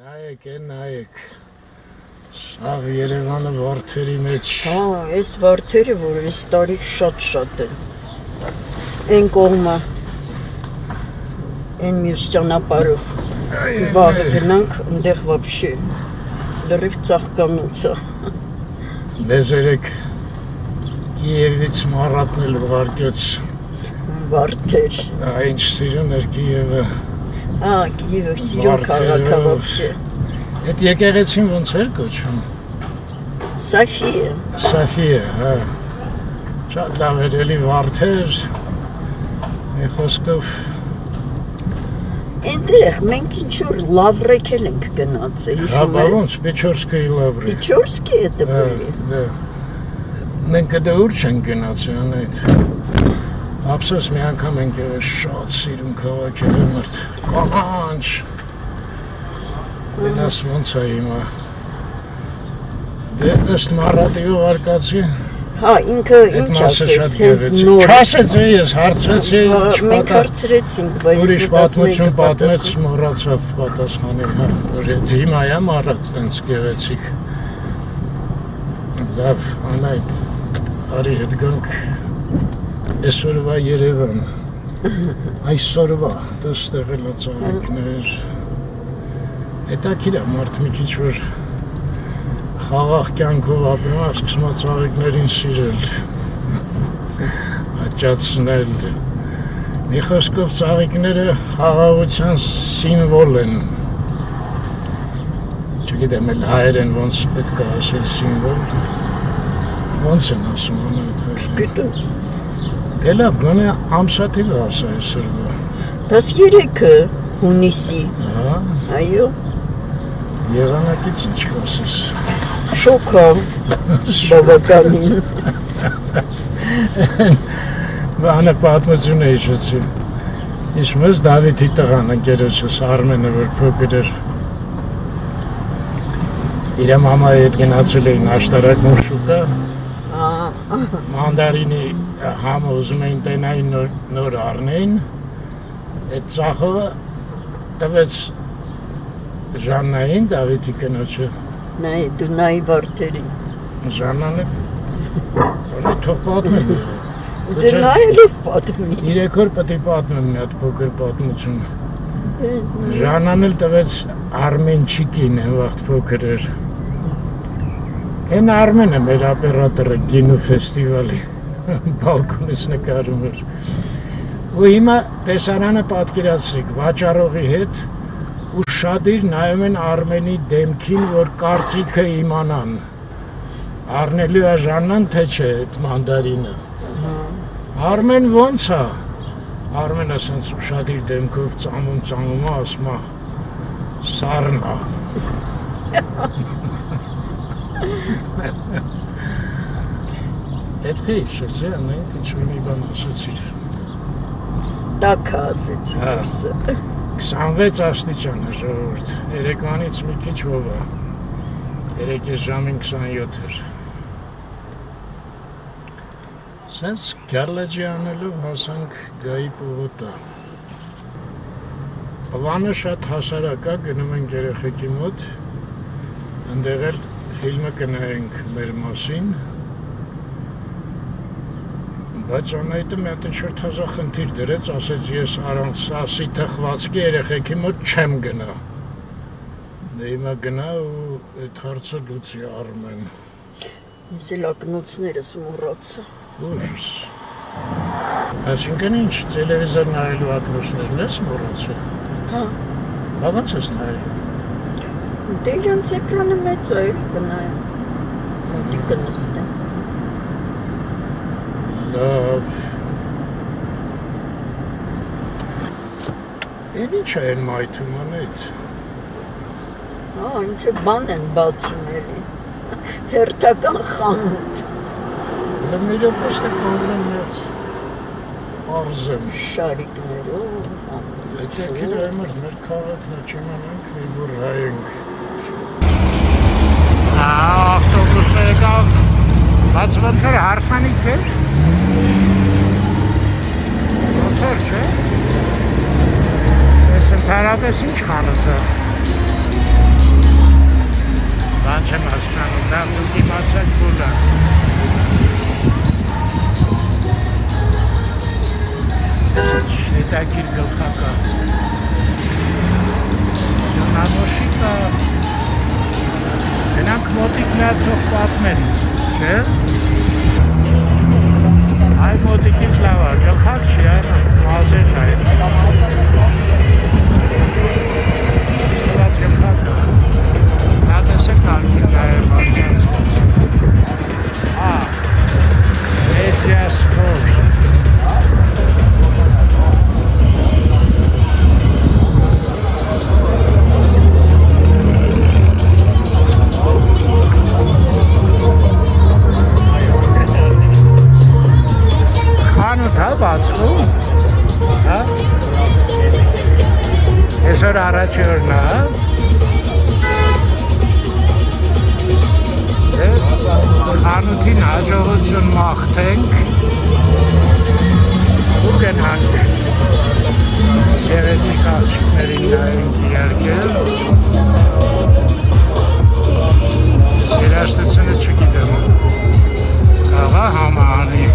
Նայեք, սաղ Երևանը վարդերի մեջ։ Այս վարդերը, որ այս տարի շատ են։ Են կողմը, են մյուս ճանապարհով վաղը գնանք, ընդեղ վաբշե լրիվ ծաղկանոցը։ Դες երեք Կիևից Մարատն էլ ուղարկեց Վարդեր։ Ինչ սիրուն էր Կիևը։ Կիևը սիրուն քաղաք է վաբշե։ Այդ եկեղեցին ոնց էր կոչվում։ Սաֆիա, հա։ Շատ լավ էր, էլի վարդեր, մի խոսքով։ Այնտեղ մենք ինչ-որ լավրեքել ենք գնացել, հիշում ես։ Ոնց, Պեչորսկայի լավրեկ։ Պեչորսկի է դեպի։ Մենք դա ուր չենք գնացել այդ։ Ափսոս մի անգամ ենք շատ սիրուն քաղաք էր մրտ։ Կանանչ։ Դենաս ոնց է հիմա։ Դե ըստ Մարատի ուղարկացի։ Ինքը ինչ ասեց, հենց նոր։ Չասեց ես, հարցրեցի, մենք հարցրեցինք, բայց ուրիշ պատմություն պատմեց, մոռացավ պատասխանել, որ հիմա է Մարատ տենց գեղեցիկ։ Լավ, անայդ, արի հետ գանք այսօրվա Երևան, այսօրվա, դստեղ էլ ծաղիկներ, հետաքրքիր է մարդ մի քիչ որ խաղաղ կյանքով ապրում, սկսում է ծաղիկներին սիրել, աճացնել, մի խոսքով ծաղիկները խաղաղության սիմվոլ են, չգիտեմ էլ հայերեն ոնց պետք է ասել սիմվոլ, ոնց են ասում անայդ հայերեն։ Չգիտեմ։ Դե լավ, գոնե ամսաթիվը ասա այսօրվա։ 13-ը հունիսի։ Այո։ Եղանակից ինչ կասես։ Շոկ է, բավականին։ Բանը պատմություն է հիշեցի։ Հիշում ես Դավիթի տղան ընկերոջս Արմենը, որ փոքր էր։ Իր մամայի հետ գնացել էին աշտարակում շուկա։ Մանդարինի համը ուզում էին տենային նոր առնեին։ Այդ ծախողը տվեց Ժաննային, Դավիթի կնոջը։ Նայ, դու նայի վարդերին։ Ժաննան է, թող պատմեն։ Դե նայելով պատմի։ 3 օր պետք է պատմեմ մի հատ փոքր պատմություն։ Ժաննան էլ տվեց Արմենչիկին, վաղտ փոքր էր։ Են Արմենը մեր օպերատորը գինու ֆեստիվալի բալկոնից նկարում էր։ Ու հիմա տեսարանը պատկերացրեք, վաճառողի հետ ու շատիր նայում են Արմենի դեմքին, որ կարծիքը իմանան։ Առնելու է Ժաննան, թե չէ այդ մանդարինը։ Արմեն ոնց է։ Արմենը ասենց շատիր դեմքով ծանում, ասում է սառն է։ Պետք է հիշեցի, ամենք ինչ-որ մի բան ասեցիր։ Տակ ասեցի որսը։ 26 աստիճան է ժողովուրդ, երեկվանից մի քիչ հով է, երեկես ժամին 27 էր։ Սենց գարլաջի անելով հասանք գայի պողոտա։ Պլանը շատ հասարակ է, գնում ենք երեխեքի մոտ, ընդեղ էլ ֆիլմը կնայենք մեր մասին, բայց անայտը մի հատ ինչ-որ թազախնդիր դրեց, ասեց ես առանց սասի թխվածքի երեխեքի մոտ չեմ գնա։ Դե հիմա գնա ու այդ հարցը լուծի Արմեն։ Ես էլ ակնոցներս մոռացա։ Ուժս։ Այսինքն ինչ, տելևիզոր նայելու ակնոցներն ես մոռացել։ Հա։ Բա ոնց ես նայելու։ Դե իրենց էկրանը մեծ է, կնայեմ։ Մոտիկ կնստեմ։ Լավ։ Էն ինչ է են մայթում անետ։ Ինչ բան են բացում էլի։ Հերթական խանութ։ Հələ մի րոպե ստե կողմեն մեծ արզեմ։ Շարիկներով։ Եկեք մեր քաղաքն է չիմանանք, մի բուր հայենք։ Ավտոբուսը եկավ, բայց ոնց էր հարսանիք էր։ Ոնց էր չէ։ Ես ընդհանրապես ինչ խանութ է։ դուք իմացաք բոլոր։ Հետաքրքիր գլխակա։ Նամոշի կա։ Գնանք մոտիկ մի հատ թող պատմեն, չէ՞։ Այ մոտիկից լավ է, գլխակ չի, այ մազերն այն։ Սլած գլխակը։ Նա տեսեք կարգին նաև բանցանց։ Մեդիա սպորտ։ Բացվում, հա? Այսօր առաջի օրն է, հա? Խանութին հաջողություն մաղթենք ու գնանք գեղեցիկ աղջիկներին նայենք իհարկե երաժշտությունը չգիտեմ կաղա համահանի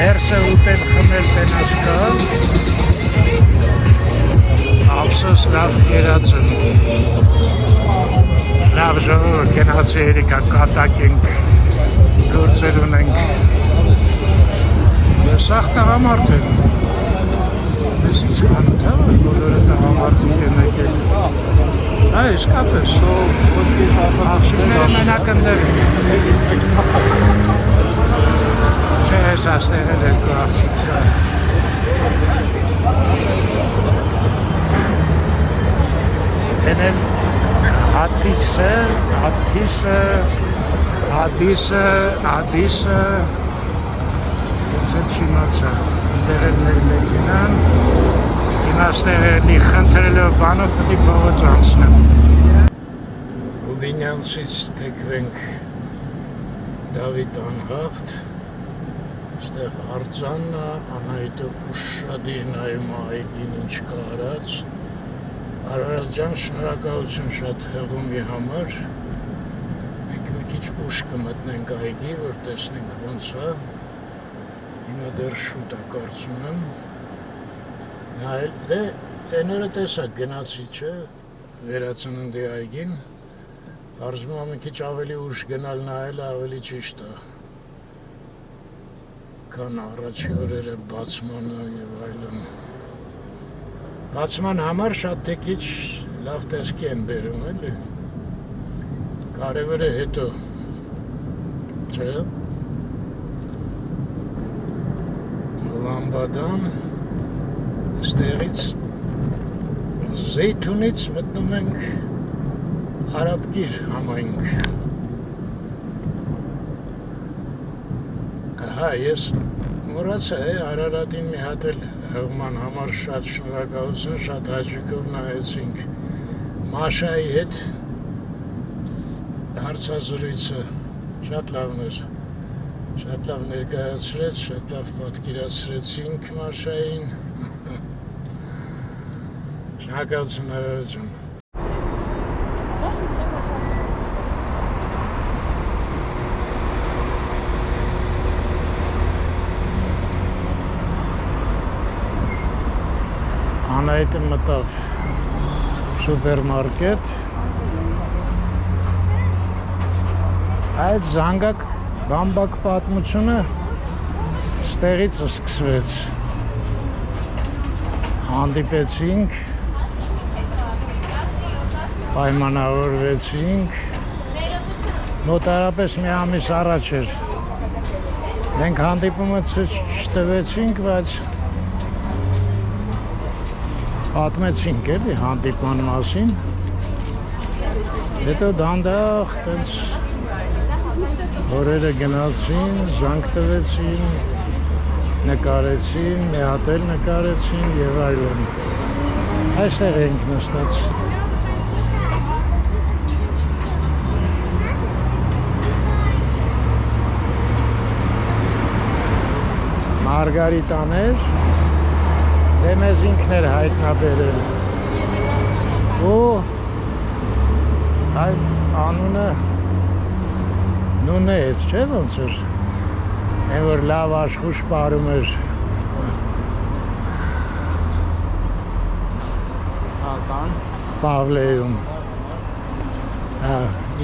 ներսը ուտել խմել տենաս կա ապսոս լավ կերածն լավ ժողովը կենացի երիկա կատակ ենք գործեր ունենք և սաղ տաղամարդ են ես ինչ խանութ է որ բոլորը տաղամարդիկ են եկել իսկապես աղջիկները մենակ ընդեր են չէ ես աստեղել երկու աղջիկ կա Ենել Ադիսը Եցել չիմացա դեղել մեր մեկինան Հիմա ստեղելի խնդրելով բանով պտի փողոց անցնեմ Ուբինյանցից թեքվենք Դավիթ անհաղթ Ստեղ արձաննա Անահիտը ուշադիր նայում այգին ինչ կա արած Արարած ջան, շնորհակալություն շատ հեղումի համար Մենք մի քիչ ուշ կմտնենք այգի, որ տեսնենք ոնց է Հիմա դեռ շուտ է կարծում եմ Դե, այն օրը տեսակ գնացի չէ, վերածննդի այգին Պարզվում է մի քիչ ավելի ուշ գնալ նայելը ավելի ճիշտ է Քան առաջի օրերը բացմանը և այլն Բացման համար շատ թեքիչ լավ տեսքի են բերում, էլի Կարևորը հետո Չէ Լամբադան Ստեղից Զեյթունից մտնում ենք Արաբկիր համայնք Հա, ես մոռացա Արարատին մի հատ էլ հղման համար շատ շնորհակալություն, շատ հաճույքով նայեցինք Մաշայի հետ հարցազրույցը շատ լավն էր Շատ լավ ներկայացրեց, շատ լավ պատկերացրեցինք Մաշային Շնորհակալություն Արարատ ջան Անահիտը մտավ սուպերմարկետ Այդ զանգակ բամբակ պատմությունը ստեղից սկսվեց Հանդիպեցինք Պայմանավորվեցինք Մոտարապես մի ամիս առաջ էր Մենք հանդիպումը չտվեցինք, բայց Պատմեցինք էլի հանդիպման մասին Հետո դանդաղ տենց Օրերը գնացին, զանգ տվեցին Նկարեցին, մի հատ էլ նկարեցին և այլն Այստեղ ենք նստած Մարգարիտաներ Դե մեզ ինքն էր հայտնաբերել Ու Այ անունը նունը էր, չէ՞ ոնց էր։ Այն որ լավ աշխուժ պարում էր։ Ական Պավլեում։ Հա,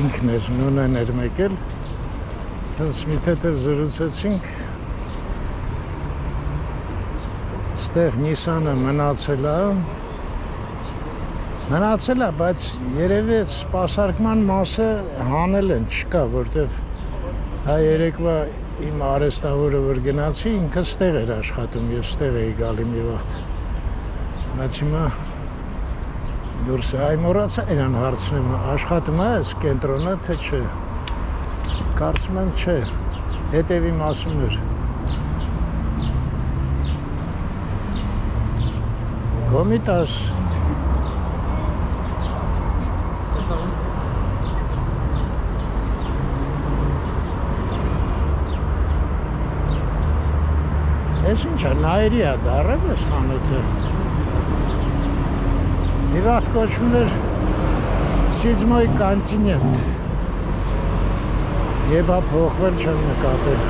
ինքն էր, նունեն էր մեկել։ Հենց մի թեթև զրուցեցինք։ Ստեղ Նիսանը մնացել է, բայց երևի այդ սպասարկման մասը հանել են, չկա, որտեվ հա երեկվա իմ արեստավորը որ գնացի, ինքը ստեղ էր աշխատում, ես ստեղ էի գալի մի վաղտ։ Բայց հիմա դուրս այ մոռացա իրան հարցնում, աշխատում է այս կենտրոնը, թե չէ։ Կարծում եմ չէ, հետևի մասում էր։ Կոմիտաս Ես ինչ է, նայերի է դարև ես խանութը։ Մի վաղտ կոչվում էր Սիձմոյ կոնտինենտ։ Եբա փոխվել չեմ նկատել։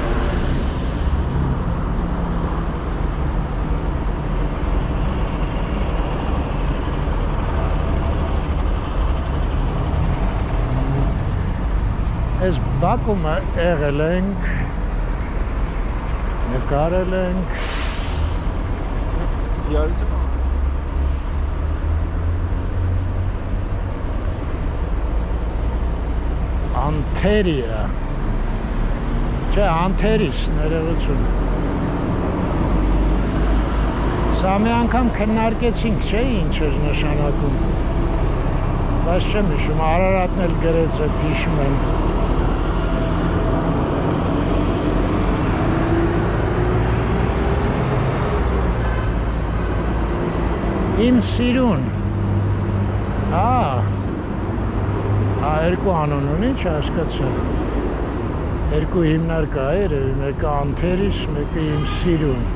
Այս Բաքումը եղել ենք, նկարել ենք։ Yarıcı mı? Անթերիա։ Չէ, անթերիս ներողություն։ Սա մի անգամ քննարկեցինք, չէ, ինչ էր նշանակում։ Բայց չեմ հիշում, Արարատն էլ գրեց, այդ հիշում եմ։ Իմ սիրուն։ Երկու անուն ունի, չհասկացա։ Երկու հիմնարկա էր, մեկը անթերիս, մեկը իմ սիրուն։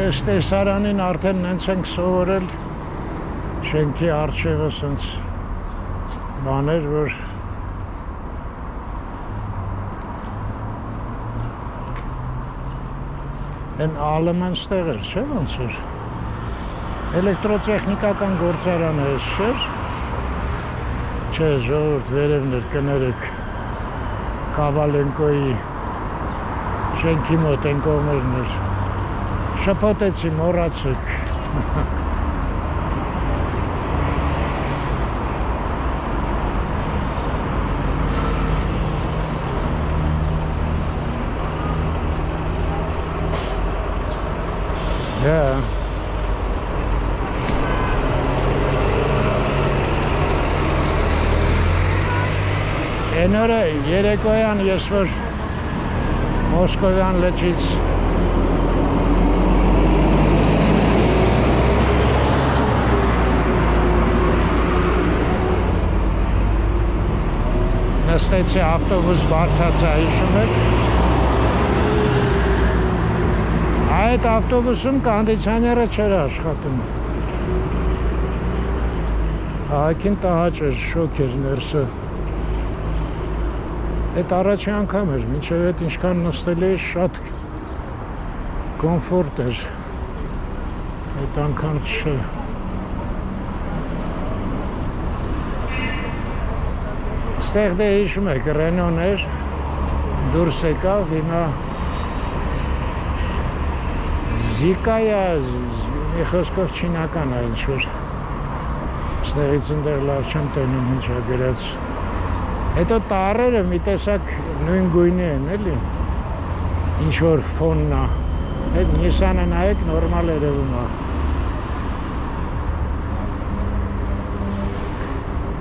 Այս տեսարանին արդեն նենց ենք սովորել շենքի առջևը սենց բաներ, որ են ալման ստեղ էր, չէ՞ ոնց էր։ Էլեկտրոտեխնիկական գործարանը էս չէր։ Չէ, ժողովուրդ վերևներ կներեք Կավալենկոյի շենքի մոտ են կողմերն էր։ Շփոթեցի, մոռացեք։ Այն օրը երեկոյան ես որ Մոսկովյան լճից նստեցի ավտոբուս բարձացա, հիշում եք։ Այդ ավտոբուսում կոնդիցիոները չէր աշխատում։ Ահագին տհաճ էր, շոկ էր ներսը։ Այդ առաջի անգամ էր, մինչև այդ ինչքան նստել էի, շատ կոմֆորտ էր։ Այդ անգամ չէ։ Ստեղ դե հիշում եք, Ռենոն էր, դուրս եկավ, հիմա Զիկայա, մի խոսքով չինական է ինչ-որ, ստեղից ընդեղ լավ չեմ տենում ինչ է գրած, հետո տառերը մի տեսակ նույն գույնի են, էլի, ինչ-որ ֆոնն է, Այդ Nissan-ը նայեք նորմալ երևում է։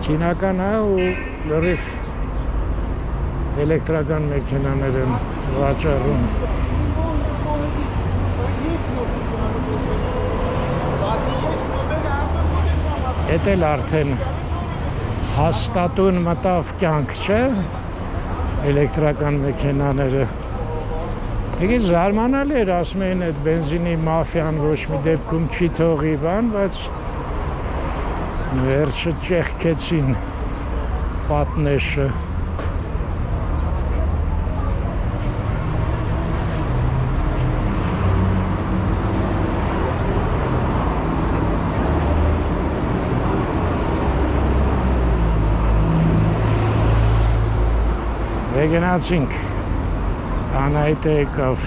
Չինական է ու լրիվ էլեկտրական մեքենաներ են վաճառում։ Էդ էլ արդեն հաստատուն մտավ կյանք, չէ՞, էլեկտրական մեքենաները։ Եկեք զարմանալի էր, ասում էին այդ բենզինի մաֆիան ոչ մի դեպքում չի թողի բան, բայց վերջը ճեղքեցին պատնեշը։ Գնացինք, Անահիտը եկավ,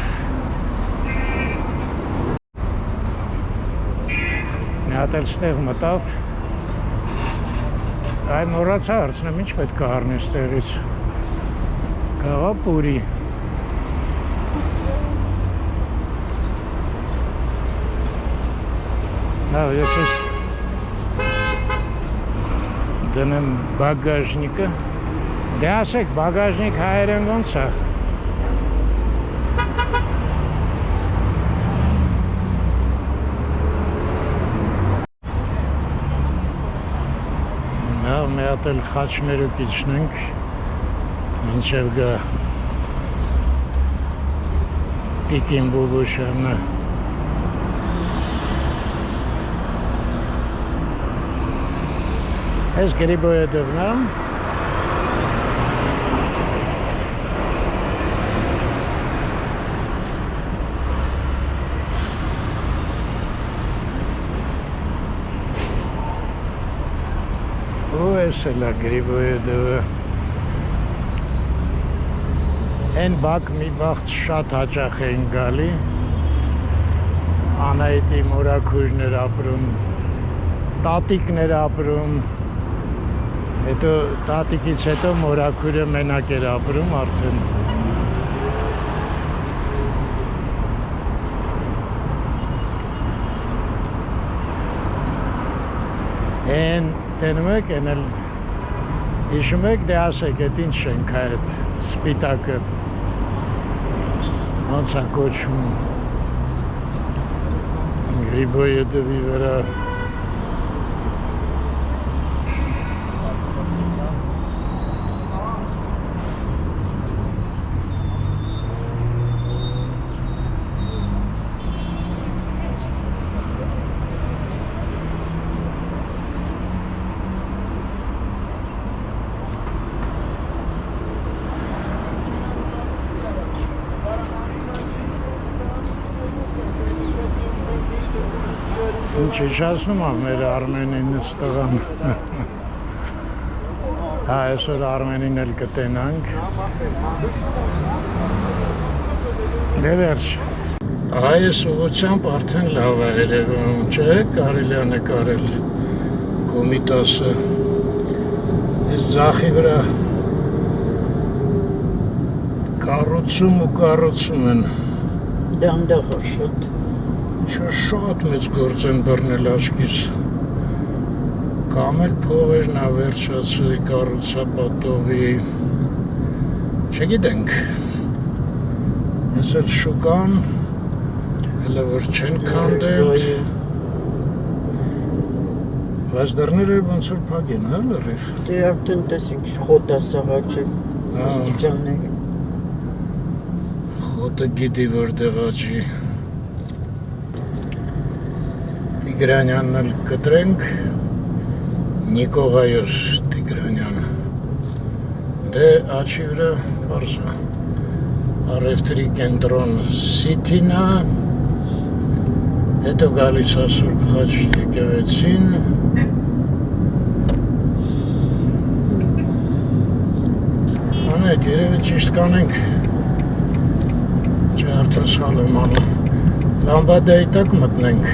մի հատ էլ ստեղ մտավ, այ մոռացա հարցնեմ, ինչ պետք է առնի ստեղից, կաղա պուրի, լավ, ես ես դնեմ բագաժնիկը, Դե ասեք, բագաժնիկ հայերեն ոնց է։ Լավ, մի հատ էլ խաչմերուկ իջնենք, մինչև գա Տիկին Բուբուշյանը։ Այս Գրիբոյեդովն է։ Այս էլ է Գրիբոյեդովը։ Են բակ մի վաղտ շատ հաճախ էին գալի, Անահիտի մորաքույրներ ապրում, տատիկներ ապրում, հետո տատիկից հետո մորաքույրը մենակ էր ապրում արդեն։ Են տենում եք, են էլ հիշում եք, դե ասեք, էդ ինչ շենք է այդ սպիտակը, ոնց է կոչվում, Գրիբոյեդովի վրա։ Ինչ իշխացնում է մեր Արմենին ստղան։ Հա, այսօր Արմենին էլ կտենանք։ Դե վերջ։ Այս ուղղությամբ արդեն լավ է երևում, չէ՞, կարելի է նկարել Կոմիտասը։ Այս ձախի վրա կառուցում են։ Դանդաղ է շատ։ Շատ մեծ գործ են բռնել աչքիս, կամ էլ փողերն ավերջացրի, կառուցապատողի, չգիտենք, այսօր շուկան, հələ որ չեն քանդել, բայց դռները ոնց որ փակ են, հա լրիվ։ Դե արդեն տեսինք խոտ է սաղաչը, աստիճանների։ Խոտը գիտի որտեղ աճի։ Տիգրանյանն էլ կտրենք, Նիկողայոս Տիգրանյանը։ Դե աչի վրա պարզ է, առևտրի կենտրոն Սիթին է, հետո գալիս է Սուրբ Խաչ եկեղեցին, անետ երևի ճիշտ կանենք, չէ արդեն սխալ եմ անում, Լամբադայի տակ մտնենք,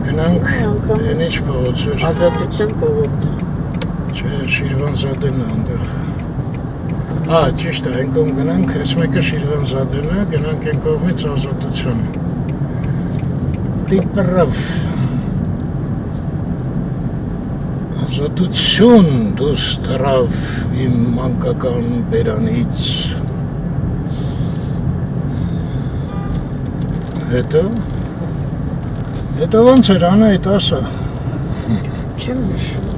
գնանք են ինչ փողոց էր։ Ազատության փողոցը։ Չէ, Շիրվանզադեն է այնտեղ։ Ճիշտ է, այն կողմ գնանք, այս մեկը Շիրվանզադեն է, գնանք այն կողմից Ազատություն։ Տիպրավ։ Ազատություն դուրս թռավ իմ մանկական բերանից։ Հետո ոնց էր Անահիտ ասա։ Չեմ հիշում։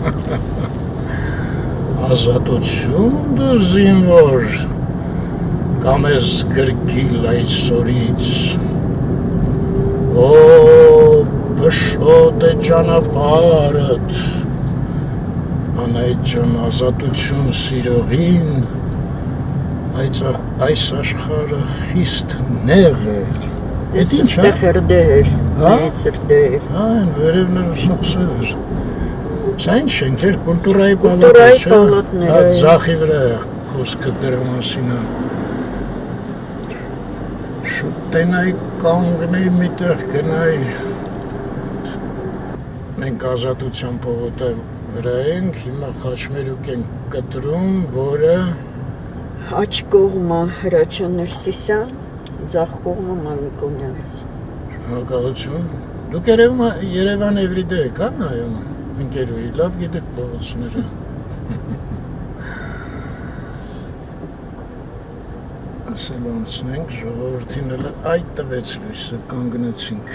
Ազատություն դու զինվոր կամ ես գրկիլ այսօրից Օ փշոտ է ճանապարհդ Անահիտ ջան ազատություն սիրողին այս աշխարհը խիստ նեղ է Ես ստեղ էր դեր, մեծ էր դեր Այն վերևները սոխսեր էր Սա ինչ շենքեր կուլտուրայի պալատներ Ձախի վրա խոսքը դրա մասին է Շուտ տենայի կանգնեի միտեղ գնայի Մենք ազատության փողոցի վրա ենք, հիմա Խաչմերուկ ենք կտրում, որը Աջ կողմը Հրաչյա Ներսիսյան, ձախ կողմը Մամիկոնյանց Շնորհակալություն Դուք Երևան everyday եք, հա նայում Ընկերուի, լավ գիտեք փողոցները Ասել անցնենք, ժողովրդին էլ այդ տվեց լույսը, կանգնեցինք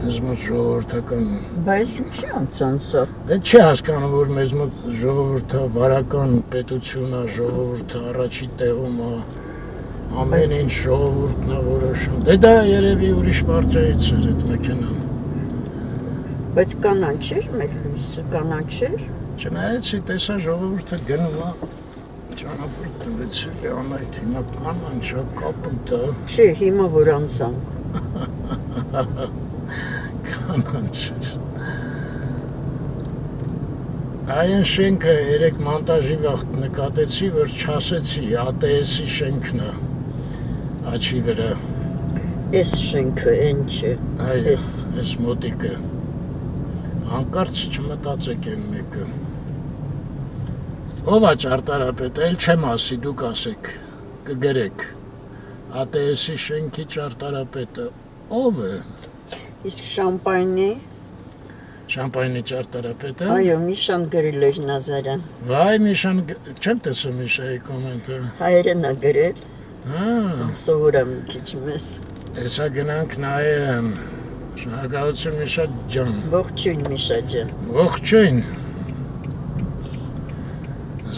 Մեզ մոտ ժողովրդական Բայց ինչի անցան սա Չի հասկանում, որ մեզ մոտ ժողովուրդը վարական պետություն է, ժողովուրդը առաջի տեղում է Ամեն ինչ ժողովուրդն է որոշում Դե դա երևի ուրիշ պարտիայից էր այդ մեքենան Բայց կանաչ էր մեր լույսը, կանաչ էր Չնայեցի տեսա ժողովուրդը գնում է Ճանապարհ տվեցել է Անահիտ հիմա կանաչ է կապն տա Չէ, հիմա որ անցան Կանաչ էր Այն շենքը երեք մոնտաժի վաղտ նկատեցի, որ չասեցի ATS-ի շենքն է Աչի վրա Էս շենքը են չէ Էս մոտիկը Հանկարծ չմտածեք են մեկը Ով է ճարտարապետը, էլ չեմ ասի, դուք ասեք, կգրեք ATS-ի շենքի ճարտարապետը, ով է Իսկ շամպայնի Շամպայնի ճարտարապետը Այո, Միշան գրել էր Նազարյան Վայ Միշան, չեմ տեսում Միշայի կոմենտը Հայերեն է գրել Սովոր եմ քիչ մեզ Հեսա գնանք նայեմ Շնորհակալություն Միշա ջան Ողջույն Միշա ջան Ողջույն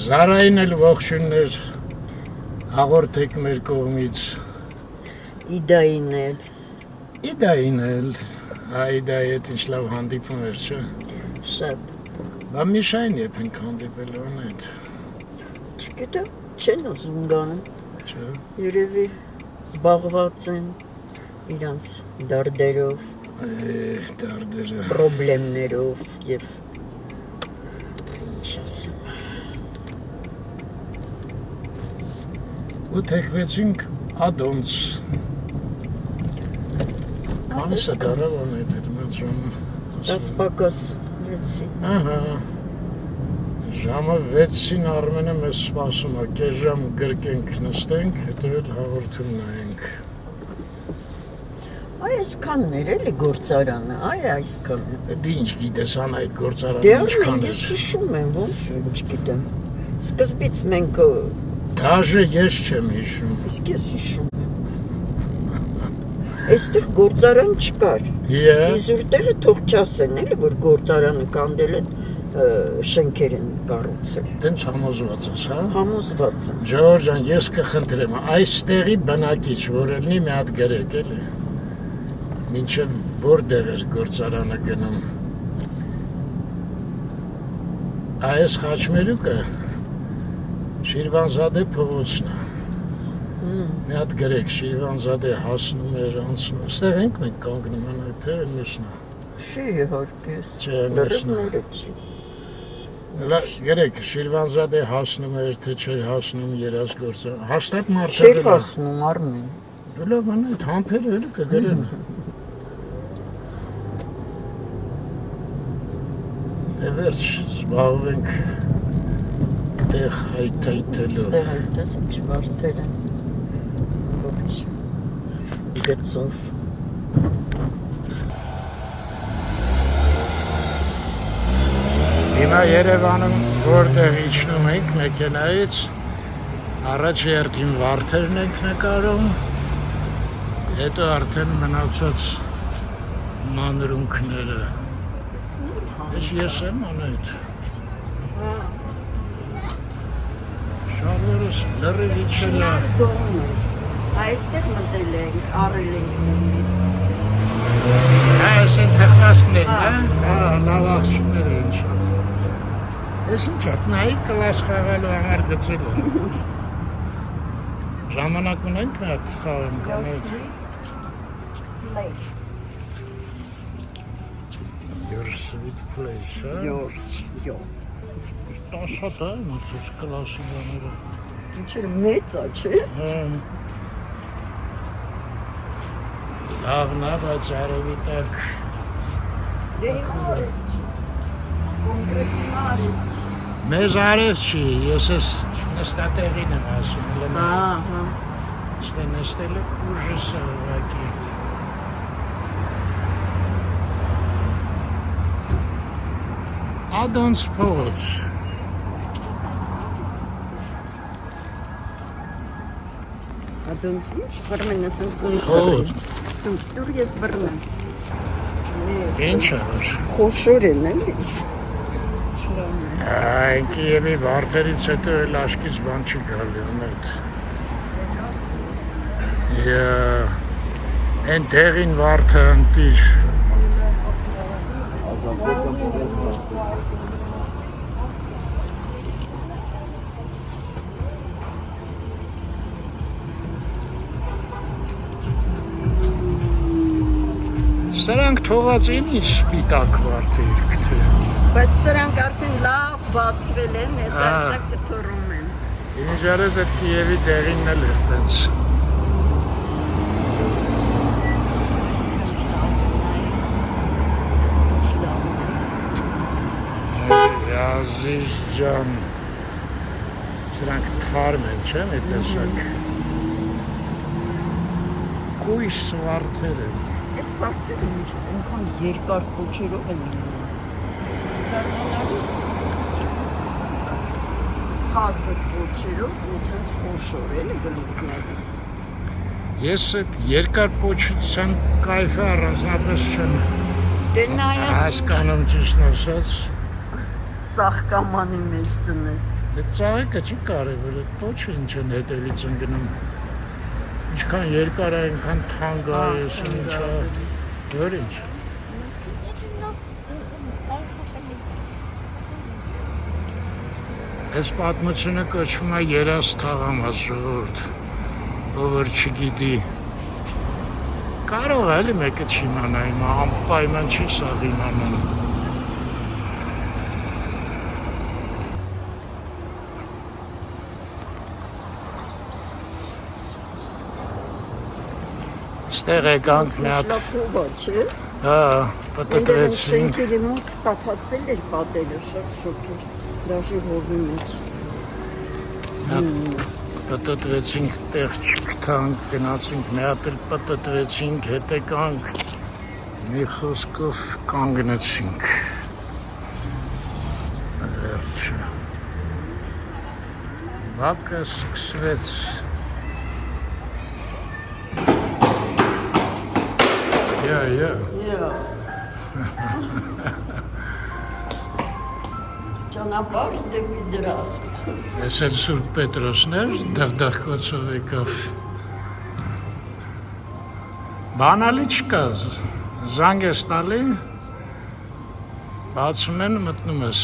Զարային էլ ողջույններ հաղորդեք մեր կողմից Իդային էլ Իդայի հետ ինչ լավ հանդիպում էր չէ Շատ Բա Միշային եփ ենք հանդիպել Անահիտ Չգիտեմ, չեն ուզում գանում Չէ Երևի զբաղված են իրանց դարդերով Դարդերը Պրոբլեմներով եւ ինչ ասեմ Ու թեքվեցինք ադոնց Կանիսը դարավ Անահիտ էր մեծ ժամը 10 պակաս 6-ին Ահա Ժամը 6-ին Արմենը մեզ սպասում է, կես ժամ գրկենք նստենք, հետո էլ հաղորդում նայենք Այ այսքանն էր էլի գործարանը, այսքան Դե ինչ գիտես Անահիտ գործարանը ինչքան Դե ես հիշում եմ, ոնց չգիտեմ Սկզբից մենք Դաժե ես չեմ հիշում Իսկ ես հիշում եմ Այստեղ գործարան չկար Իզուր տեղը թող չասեն էլի, որ գործարանը կանդել են շենքեր են կառուցել Դենց համոզված ես, հա? Համոզված եմ Ժողովուրդ ջան, ես կխնդրեմ, այստեղի բնակիչ որ լինի մի հատ գրեք էլի Մինչև որտեղ էր գործարանը գնում Այս Խաչմերուկը Շիրվանզադե փողոցն է Մի հատ գրեք, Շիրվանզադե հասնում էր, անցնում Ստեղ ենք մենք կանգնում Անահիտ, թե մյուսն է Չի իհարկե Չէ, մյուսն է Գրեք, Շիրվանզադե հասնում էր, թե չէր հասնում երազգործարան Հաստատ մարդը Չէր հասնում Արմեն Դու լավ Անահիտ, համբերը էլի կգրեն Վերջ զբաղվենք տեղ հայթայթելով։ Ստեղ այդպես ինչ վարդեր են։ Ողջ գծով։ Հիմա Երևանում որտեղ իջնում ենք մեքենայից, առաջ երթին վարդերն ենք նկարում, հետո արդեն մնացած մանրունքները։ Ես եմ անայդ։ Շարվերս լրիվ իջել է։ Այստեղ մտել ենք, առել ենք նույնիսկ։ Այս են թխվածքներն, լավ աղջիկներ են շատ։ Ես ինչ ատ, նայի կլաս խաղալու համար գծել եմ։ Ժամանակ ունենք նա խաղեմ կանետ։ Your sweet place, Your. Տասատ է, մարդուց կլասի բաները։ Ինչ է մեծ է, չէ։ Լավն է, բայց արևի տակ։ Դե արև չի։ Կոնկրետ արև չի։ Մեզ արև չի, ես ես նստատեղին եմ ասում, ստե նստել է ուժս է ուղակի։ I don't suppose. Ադոնց ինչ, վրմենը սնցնի Հոտ։ Դուր ես վրմեն։ Ինչ է որ։ Խոշոր են, էլի։ Այն Կիևի վարդերից հետո էլ աշկից բան չի գալի ունետ։ Են տեղին վարդը ընտիր։ Սրանք թողած են ինչ սպիտակ վարդեր կթե։ Բայց սրանք արդեն լավ բացվել են, ես այսակ կթորում են։ Ինչ արես այդ Կիևի տեղինն էլ էր տենց։ Ազիզ ջան, սրանք թարմ են, չեն է տեսակ։ Կույս վարդեր են։ Ես վարդերը ինքան երկար կոչերով են սարմանալի ցածր կոչերով ու ցենց խոշոր էլի գլուխները։ Ես այդ երկար պոչության կայֆը առանձնապես չեմ հասկանում ճիշտ ասած։ Ծաղկամանի մեջ դնես։ Այդ ծաղիկը չի կարևոր, այդ պոչը ինչ են հետևից ընկնում։ Ինչքան երկար է, այնքան թանկ է, ես ինչ է, որ ինչ։ Այս պատմությունը կոչվում է երաս թաղամաս ժողովուրդ, ով որ չգիտի։ Կարող է էլի մեկը չիմանա, հիմա անպայման չի սաղ իմանան։ Ստեղ եկանք մի հատ։ Լափովա, չէ։ Պտտվեցինք։ Շենքերի մոտ տափացել էր պատերը, շատ շոկ էր, դաշի հողի մեջ։ Պտտվեցինք, տեղ չգտանք, գնացինք, մի հատ էլ պտտվեցինք, հետ եկանք, մի խոսքով կանգնեցինք։ Վերջը։ Բակը սկսվեց։ Ճանապարհ դեպի դրախտ։ Ես էլ Սուրբ Պետրոսն էր, դղդղկոցով եկավ։ Բանալի չկա, զանգ ես տալի, բացում են, մտնում ես։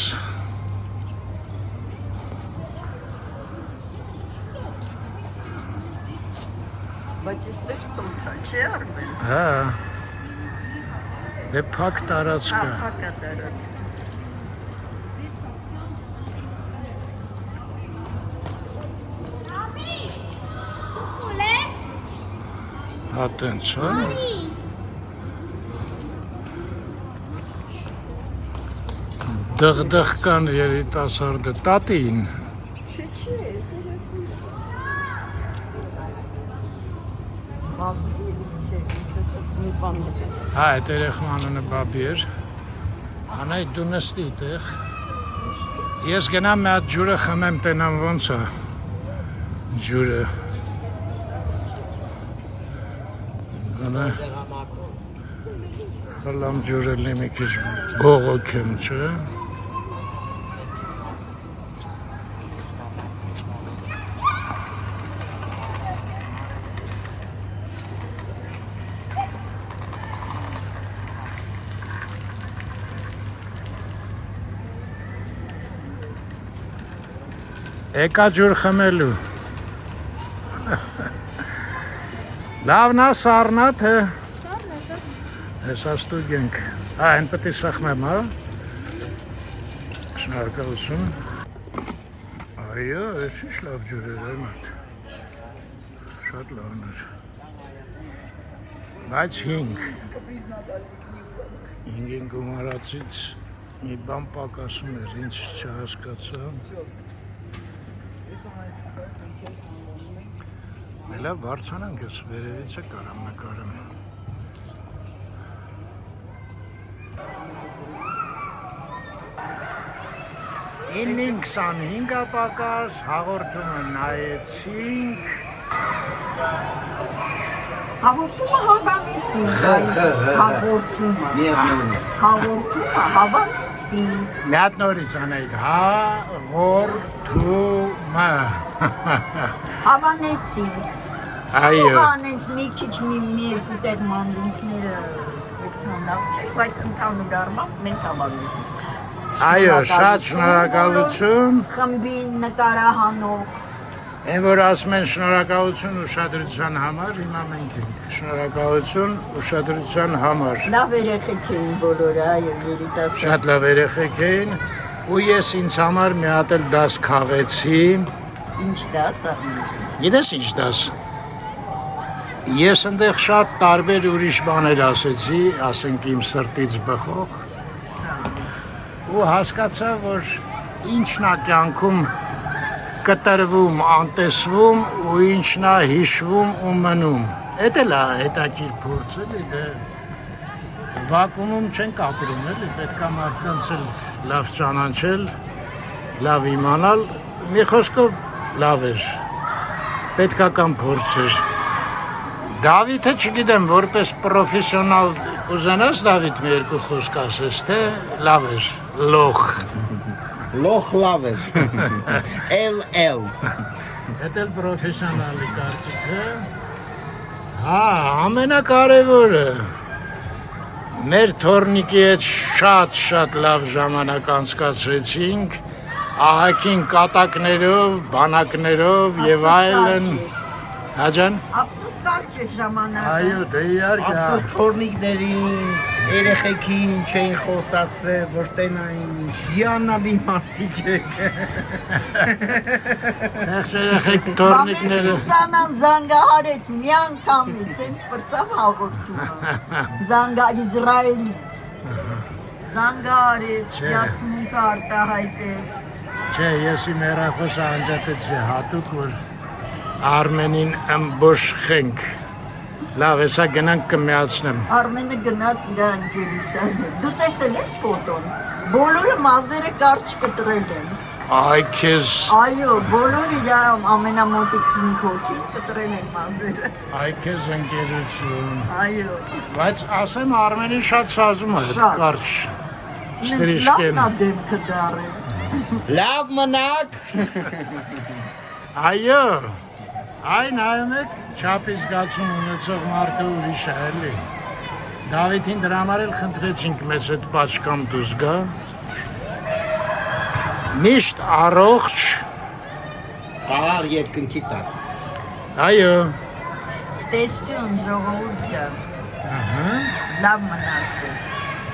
Բայց այստեղ տոմք է, չէ Արմեն։ Հա, դե փակ տարածք է։ Փակ է տարածք։ Հա տենց, հա։ Դղդղ կան երիտասարդը տատին։ Հա, այդ երեխան անունը Բաբի էր։ Անայ դու նստի այդտեղ։ Ես գնամ մի հատ ջուրը խմեմ, տենամ ոնց է ջուրը։ Գնա խլամ ջուրը լի մի քիչ բողոքեմ, չէ։ Եկա ջուր խմելու։ Լավն է, սառնա, թե։ Հեսա ստուգենք։ Այն պետք է սխմեմ, հա։ Շնորհակալություն։ Այո, այս ինչ լավ ջուր էր, այդ։ Շատ լավն էր։ Բայց 5 գումարածից մի բան պակասում էր, ինչ չհասկացա։ Լավ բարձրանանք ես վերևից է կարամ նկարեմ։ 9:25 պակաս, հաղորդումը նայեցինք։ Հաղորդումը հավանեցինք, հաղորդումը հավանեցինք։ Մի հատ նորից անեիդ, հաղորդումը։ Հավանեցինք։ Այո։ Հավանեց մի քիչ մի երկու տեղ մանրուքները այդքան լավ չէ, բայց ընդհանուր առմամբ մենք հավանեցինք։ Այո, շատ շնորհակալություն։ Խմբին նկարահանող Այն որ ասում են շնորհակալություն ուշադրության համար, հիմա մենք ենք։ Շնորհակալություն ուշադրության համար։ Լավ երեխեք էին բոլորը, այո, երիտասարդ։ Շատ լավ երեխեք էին, ու ես ինձ համար մի հատ էլ դաս քաղեցի։ Ինչ դաս, Արմենջան։ Գիտես ինչ դաս։ Ես այնտեղ շատ տարբեր ուրիշ բաներ ասեցի, ասենք իմ սրտից բխող։ Ու հասկացա, որ ինչն է կյանքում կտրվում, անտեսվում ու ինչն է հիշվում ու մնում։ Էդ էլ է հետաքրքիր փորձ էլի, դե վակուումում չենք ապրում էլի, պետք է մարդկանց էլ լավ ճանաչել, լավ իմանալ, մի խոսքով լավ էր, պետքական փորձ էր։ Դավիթը չգիտեմ, որպես պրոֆեսիոնալ կուզենաս Դավիթ մի երկու խոսք ասես, թե լավ էր, լոխ։ Լոխ լավ էր, LL։ Էդ էլ պրոֆեսիոնալի կարծիքը։ Հա, ամենակարևորը, մեր թորնիկի հետ շատ լավ ժամանակ անցկացրեցինք, ահագին կատակներով, բանակներով եւ այլն։ Հա ջան։ Ափսոս կարճ է ժամանակը։ Այո, դե իհարկե։ Ափսոս թորնիկներին, երեխեքին չէին խոսացրել, որ տենային ինչ հիանալի մարդիկ եք։ Եղս երեխեք թորնիկները։ Սուսանան զանգահարեց մի անգամից, հենց պրծավ հաղորդումը։ Իզրայելից։ Զանգահարեց, հյացմունքը արտահայտեց։ Չէ, ես իմ հեռախոսը անջատեցի հատուկ, որ Արմենին ըմբոշխենք։ Լավ, հեսա գնանք կմիացնեմ։ Արմենը գնաց իր ընկերության հետ։ Դու տեսել ես ֆոտոն։ Բոլորը մազերը կարճ կտրել են։ Այ քեզ։ Այո, բոլոր իր ամենամոտիկ 5 հոգին կտրել են մազերը։ Այ քեզ ընկերություն։ Այո։ Բայց ասեմ Արմենին շատ սազում է այդ կարճ Նենց ստրիշկեն։ լավն է դեմքը դարել։ Լավ մնաք։ Այո։ Այ նայում եք, չափի զգացում ունեցող մարդը ուրիշ է էլի։ Դավիթին դրա համար էլ խնդրեցինք մեզ այդ պատշկամ դուրս գա։ Միշտ առողջ։ Աղ երկնքի տակ։ Այո։ Ստեսություն ժողովուրդ ջան։ Ահա։ Լավ մնացեք,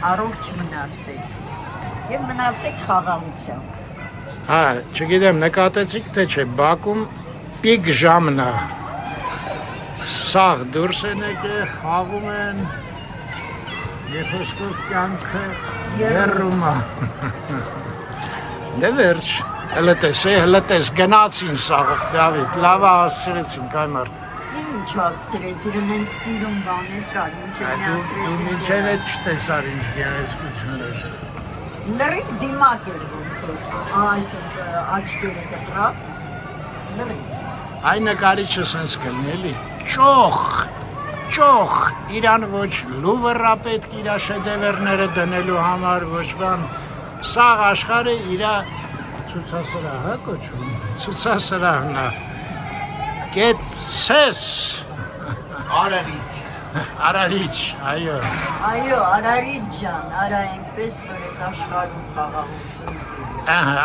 առողջ մնացեք եւ մնացեք խաղաղությամբ։ Հա, չգիտեմ, նկատեցիք թե չէ, Բաքում պիկ ժամն է։ Սաղ դուրս են եկել, խաղում են։ Եվ հսկով կյանքը երում է։ Դե վերջ, հլը տես, գնացին սաղով, Դավիթ, լավա հասցրեցին, կայ մարդ։ Ինչ հասցրեցին, նենց սիրում բաներ կար, Դու միջև էտ չտեսար ինչ գեղեցկություններ։ Լրիվ դիմակ էր ոնց որ, այսենց աչկերը կտրած, լրիվ։ Այ նկարիչը սենց կլնի էլի, ճոխ, իրան ոչ լուվըրա պետք իրա շեդևերները դնելու համար, ոչ բան, սաղ աշխարը իրա ցուցասրահ է կոչվում, ցուցասրահն է, կեցես, Արարիչ, այո։ Այո, Արարիչ ջան, արա այնպես, որ ես աշխարհում խաղաղություն։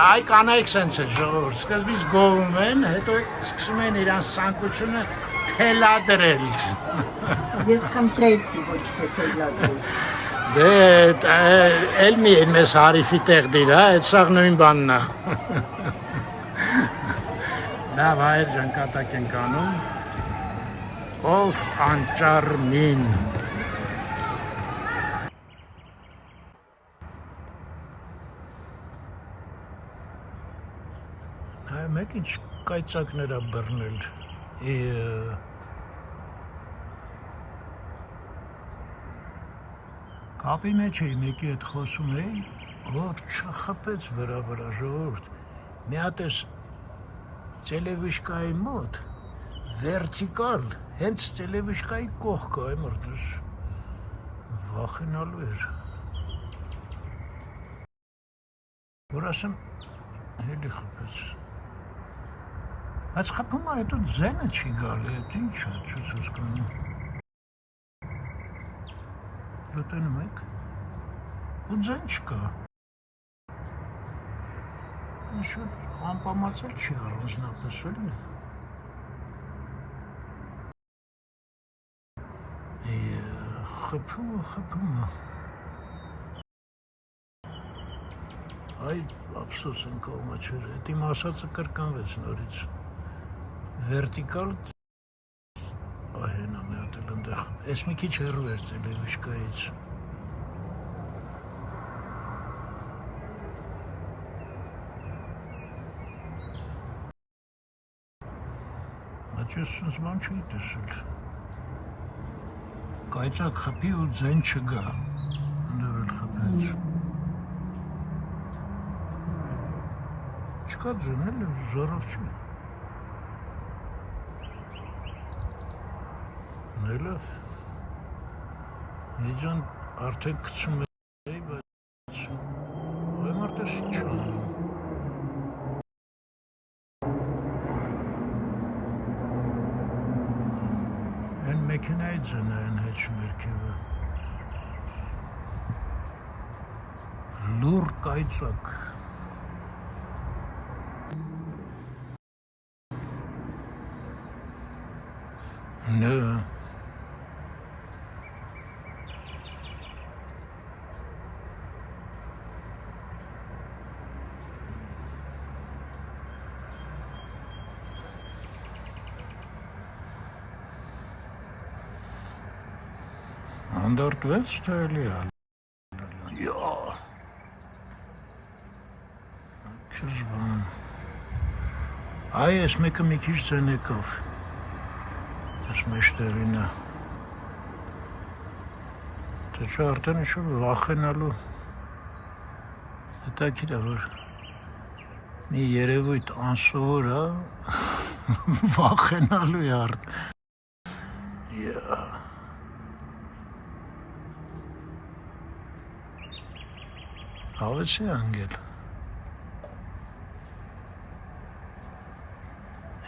Այ կանայք սենց է ժողովուրդ, սկզբից գովում են, հետո սկսում են իրան սանկությունը թելադրել։ Ես խնդրեցի, ոչ թե թելադրեցի։ Դե, էլ մի են մեզ հարիվի տեղ դիր, այդ սաղ նույն բանն է։ Լավ, հայր ջան, կատակ ենք անում։ Ով անճար մին։ Նայ մեկ ինչ կայծակներ է բռնել։ Կապի մեջ էի, մեկի հետ խոսում էի, որ չխպեց վրա ժողովուրդ։ Մի հատ էս Տելևիշկայի մոտ վերտիկալ, հենց Տելևիշկայի կողքը այ մարդուս վախենալու էր։ Որ ասեմ, հելի խպեց։ Բայց խպում է, հետո ձենը չի գալի, հետ ինչ է, չուց հասկանում։ Լոտենում եք, ու ձեն չկա։ Ինչ-որ ամպամացել չի առանձնապես, էլի։ Խփում է։ Այ ափսոս են կողմը չեր, էդ իմ ասածը կրկանվեց նորից։ Վերտիկալ այհենա մի հատ էլ ընդեղ, ես մի քիչ հեռու էր Տելևիշկայից։ Բայց ես սենց բան չի տեսել։ Կայծակ խպի ու ձեն չգա, ընդև էլ խպեց։ Չկա ձեն էլ զորով չի։ Նելավ, իջան արդեն կծում էի, բայց այ մարդես ինչ անում։ Են մեքենայի ձենը են հեչ ներքևը։ Լուր կայծակ։ Նը։ Անդարտվեց, թե էլի է։ Յա։ Քեզ բան։ Այ ես մեկը մի քիչ ձեն եկավ։ Ես մեջտեղին է։ Թե չէ արդեն ինչ-որ վախենալու հետաքրքիր է, որ մի երևույթ անսովոր է, վախենալու է արդեն։ Յա։ Հավես է անգել։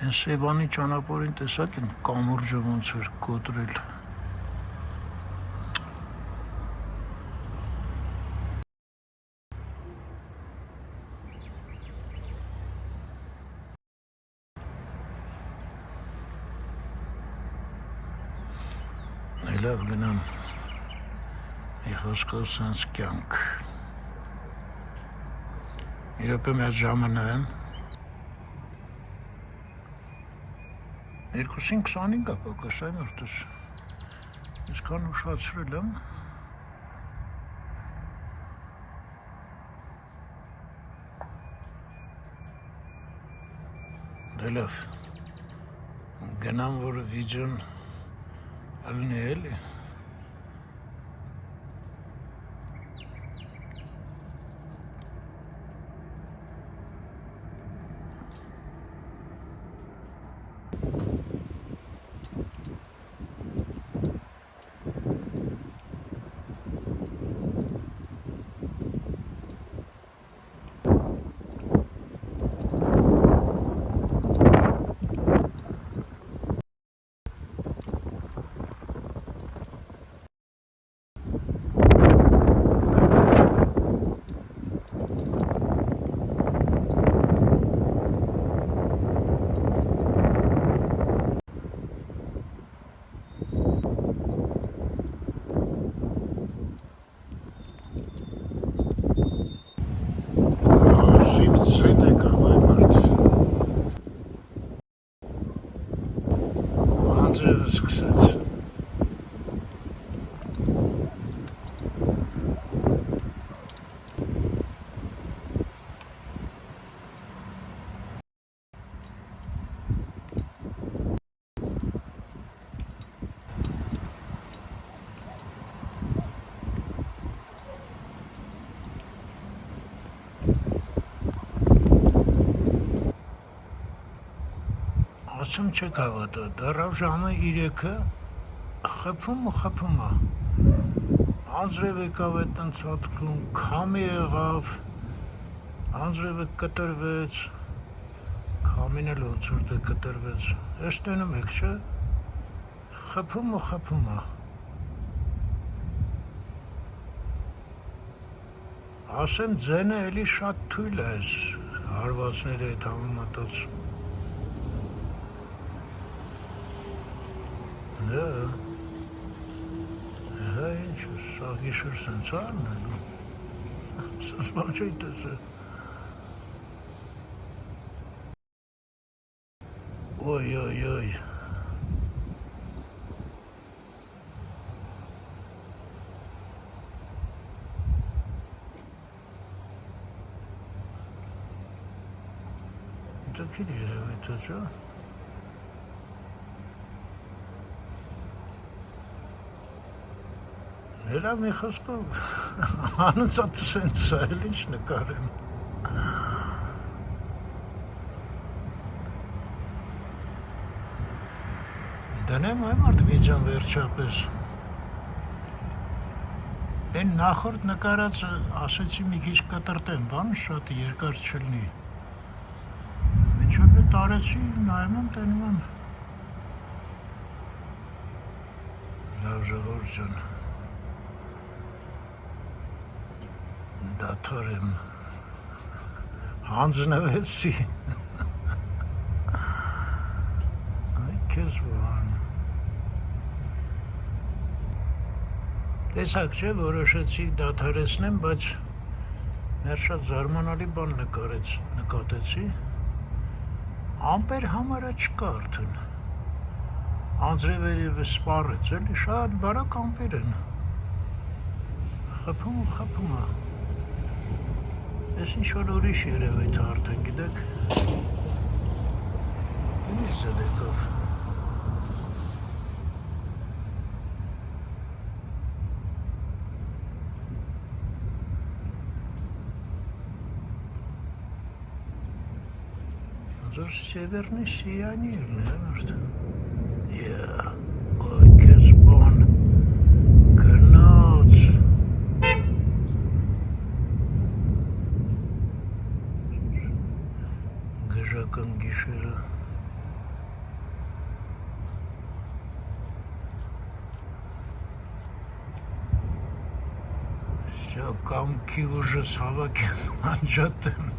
Են Սևանի ճանապարհին տեսակ են կամուրջը ոնց էր կոտրել։ Լավ գնամ։ Իխոսկով սենց կյանք։ Իրոպե մի հատ ժամը նայեմ։ 2:25 է պակաս այ մարդուս։ Այսքան ուշացրել եմ։ Դելավ գնամ որ վիդեոն ալնի էլի սկսեց ասում չեք հավատա, դեռավ ժամը 3-ը խփում է, անձրև եկավ այդ ընթացքում, քամի եղավ, անձրևը կտրվեց, քամին էլ ոնց որ դե կտրվեց, ես տենում եք, չէ, խփում է, ասեմ ձենը էլի շատ թույլ է այս հարվածների հետ համեմատած Հա ինչ սա գիշեր սենց արնելու սենց բան չի տեսել Ոյ Տակիր երևի թե չէ Հելա մի խոսքով անըծատ սենց է, էլ ինչ նկարեմ դնեմ այ մարդ վիդեոն վերջապես Են նախորդ նկարածը ասեցի մի քիչ կտրտեմ, բան շատ երկար չլինի Մինչև է տարեցի, նայում եմ, տենում եմ Լավ ժողոր ջան Դաթար եմ հանձնվեցի Այ կեզ բան Տեսակ չէ որոշեցի դաթարեցնեմ, բայց մեր շատ զարմանալի բան նկատեցի Ամպեր համարը չկա արդեն Անձրևերը սպառեց, էլի շատ բարակ ամպեր են Խփում է Ես ինչ-որ ուրիշ երևույթ արդեն գիտեք Ինձ ձդեկով Ձոր սևերնի սիանիրն է մարդ Ոյ կեզ բան Գնաց Գժական գիշերը Շա կամքի ուժս հավաք անջատեմ